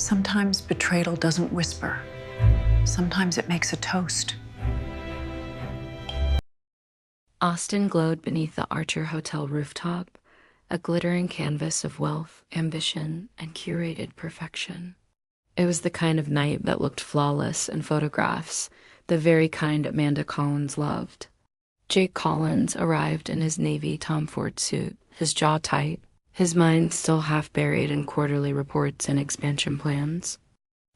Sometimes betrayal doesn't whisper. Sometimes it makes a toast. Austin glowed beneath the Archer Hotel rooftop, a glittering canvas of wealth, ambition, and curated perfection. It was the kind of night that looked flawless in photographs, the very kind Amanda Collins loved. Jake Collins arrived in his navy Tom Ford suit, his jaw tight, his mind still half buried in quarterly reports and expansion plans.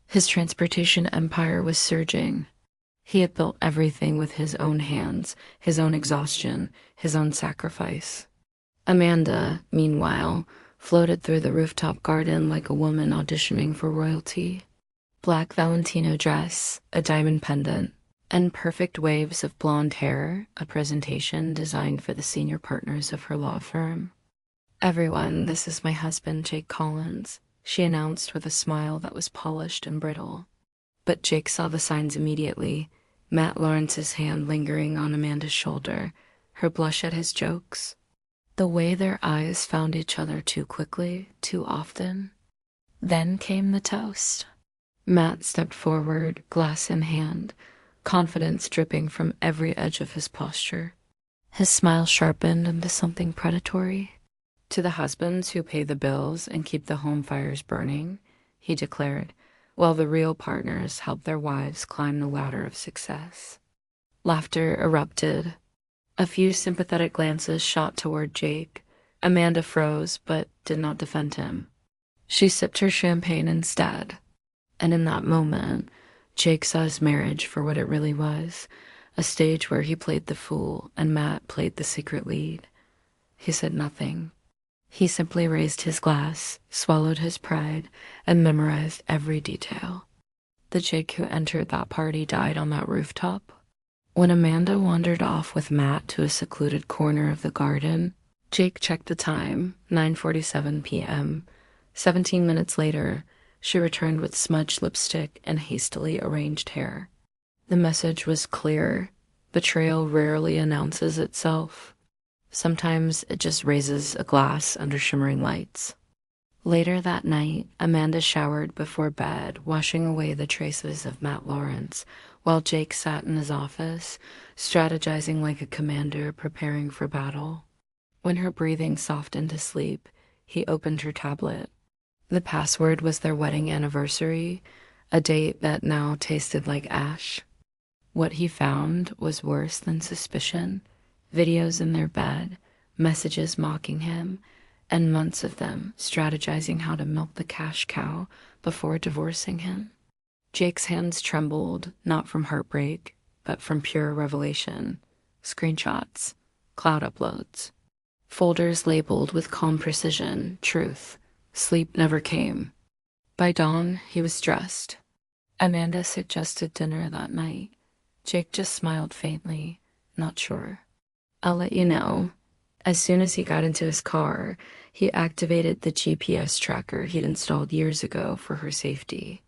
His transportation empire was surging. He had built everything with his own hands, his own exhaustion, his own sacrifice. Amanda, meanwhile, floated through the rooftop garden like a woman auditioning for royalty. Black Valentino dress, a diamond pendant, and perfect waves of blonde hair, a presentation designed for the senior partners of her law firm. "Everyone, this is my husband, Jake Collins," she announced with a smile that was polished and brittle. But Jake saw the signs immediately, Matt Lawrence's hand lingering on Amanda's shoulder, her blush at his jokes. The way their eyes found each other too quickly, too often. Then came the toast. Matt stepped forward, glass in hand, confidence dripping from every edge of his posture. His smile sharpened into something predatory. "To the husbands who pay the bills and keep the home fires burning," he declared, while the real partners helped their wives climb the ladder of success. Laughter erupted. A few sympathetic glances shot toward Jake. Amanda froze, but did not defend him. She sipped her champagne instead. And in that moment, Jake saw his marriage for what it really was, a stage where he played the fool and Matt played the secret lead. He said nothing. He simply raised his glass, swallowed his pride, and memorized every detail. The Jake who entered that party died on that rooftop. When Amanda wandered off with Matt to a secluded corner of the garden, Jake checked the time, 9:47 p.m. 17 minutes later, she returned with smudged lipstick and hastily arranged hair. The message was clear. Betrayal rarely announces itself. Sometimes it just raises a glass under shimmering lights. Later that night, Amanda showered before bed, washing away the traces of Matt Lawrence, while Jake sat in his office, strategizing like a commander preparing for battle. When her breathing softened to sleep, he opened her tablet. The password was their wedding anniversary, a date that now tasted like ash. What he found was worse than suspicion. Videos in their bed, messages mocking him, and months of them strategizing how to milk the cash cow before divorcing him. Jake's hands trembled, not from heartbreak, but from pure revelation. Screenshots, cloud uploads, folders labeled with calm precision, truth. Sleep never came. By dawn, he was dressed. Amanda suggested dinner that night. Jake just smiled faintly, not sure. "I'll let you know." As soon as he got into his car, he activated the GPS tracker he'd installed years ago for her safety.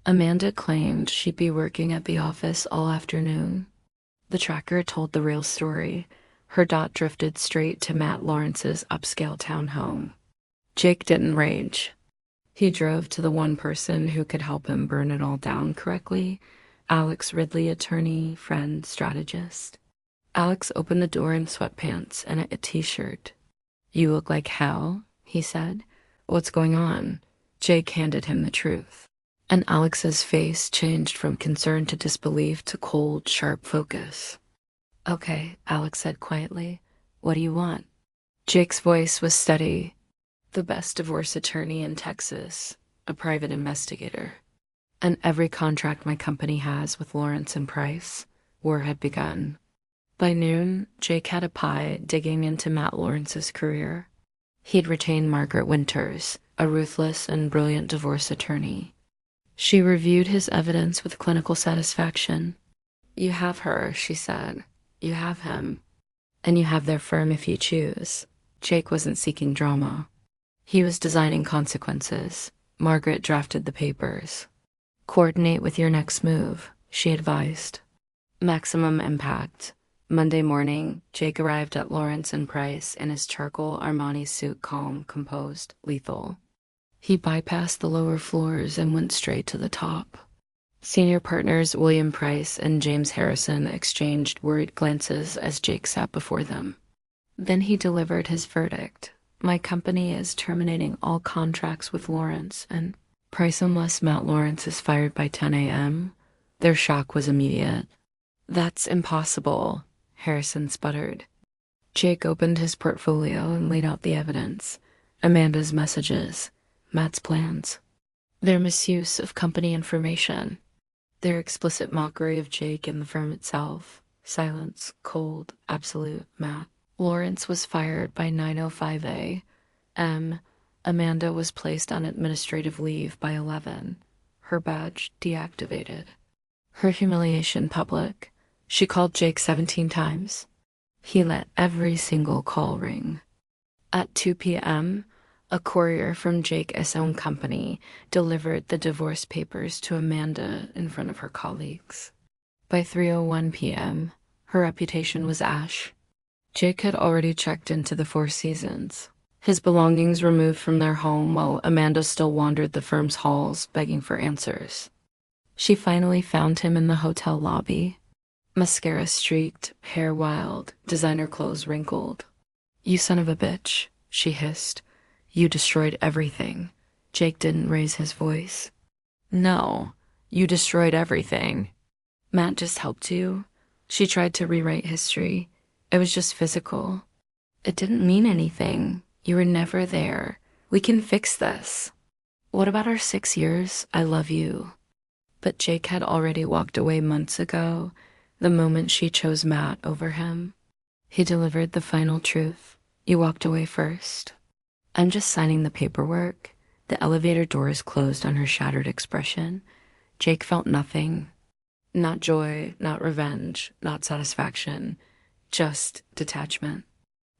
Amanda claimed she'd be working at the office all afternoon. The tracker told the real story. Her dot drifted straight to Matt Lawrence's upscale townhome. Jake didn't rage. He drove to the one person who could help him burn it all down correctly, Alex Ridley, attorney, friend, strategist. Alex opened the door in sweatpants and a t-shirt. "You look like hell," he said. "What's going on?" Jake handed him the truth. And Alex's face changed from concern to disbelief to cold, sharp focus. "Okay," Alex said quietly. "What do you want?" Jake's voice was steady. "The best divorce attorney in Texas, a private investigator. And every contract my company has with Lawrence and Price." War had begun. By noon, Jake had a pie digging into Matt Lawrence's career. He'd retained Margaret Winters, a ruthless and brilliant divorce attorney. She reviewed his evidence with clinical satisfaction. "You have her," she said. "You have him. And you have their firm if you choose." Jake wasn't seeking drama. He was designing consequences. Margaret drafted the papers. "Coordinate with your next move," she advised. Maximum impact. Monday morning, Jake arrived at Lawrence and Price in his charcoal Armani suit, calm, composed, lethal. He bypassed the lower floors and went straight to the top. Senior partners William Price and James Harrison exchanged worried glances as Jake sat before them. Then he delivered his verdict. My company is terminating all contracts with Lawrence, and Price, unless Matt Lawrence is fired by 10 a.m. Their shock was immediate. That's impossible, Harrison sputtered. Jake opened his portfolio and laid out the evidence. Amanda's messages, Matt's plans, their misuse of company information, their explicit mockery of Jake and the firm itself. Silence, cold, absolute, Matt. Lawrence was fired by 9:05 a.m. Amanda was placed on administrative leave by 11. Her badge deactivated. Her humiliation public. She called Jake 17 times. He let every single call ring. At 2 p.m., a courier from Jake's own company delivered the divorce papers to Amanda in front of her colleagues. By 3:01 p.m., her reputation was ash. Jake had already checked into the Four Seasons, his belongings removed from their home while Amanda still wandered the firm's halls begging for answers. She finally found him in the hotel lobby. Mascara streaked, hair wild, designer clothes wrinkled. "You son of a bitch," she hissed. "You destroyed everything." Jake didn't raise his voice. "No, you destroyed everything. Matt just helped you." She tried to rewrite history. It was just physical. "It didn't mean anything. You were never there. We can fix this. What about our 6 years? I love you." But Jake had already walked away months ago, the moment she chose Matt over him. He delivered the final truth. "You walked away first." "I'm just signing the paperwork." The elevator doors closed on her shattered expression. Jake felt nothing. Not joy, not revenge, not satisfaction. Just detachment.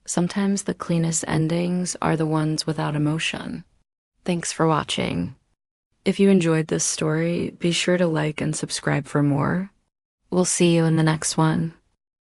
Sometimes the cleanest endings are the ones without emotion. Thanks for watching. If you enjoyed this story, be sure to like and subscribe for more. We'll see you in the next one.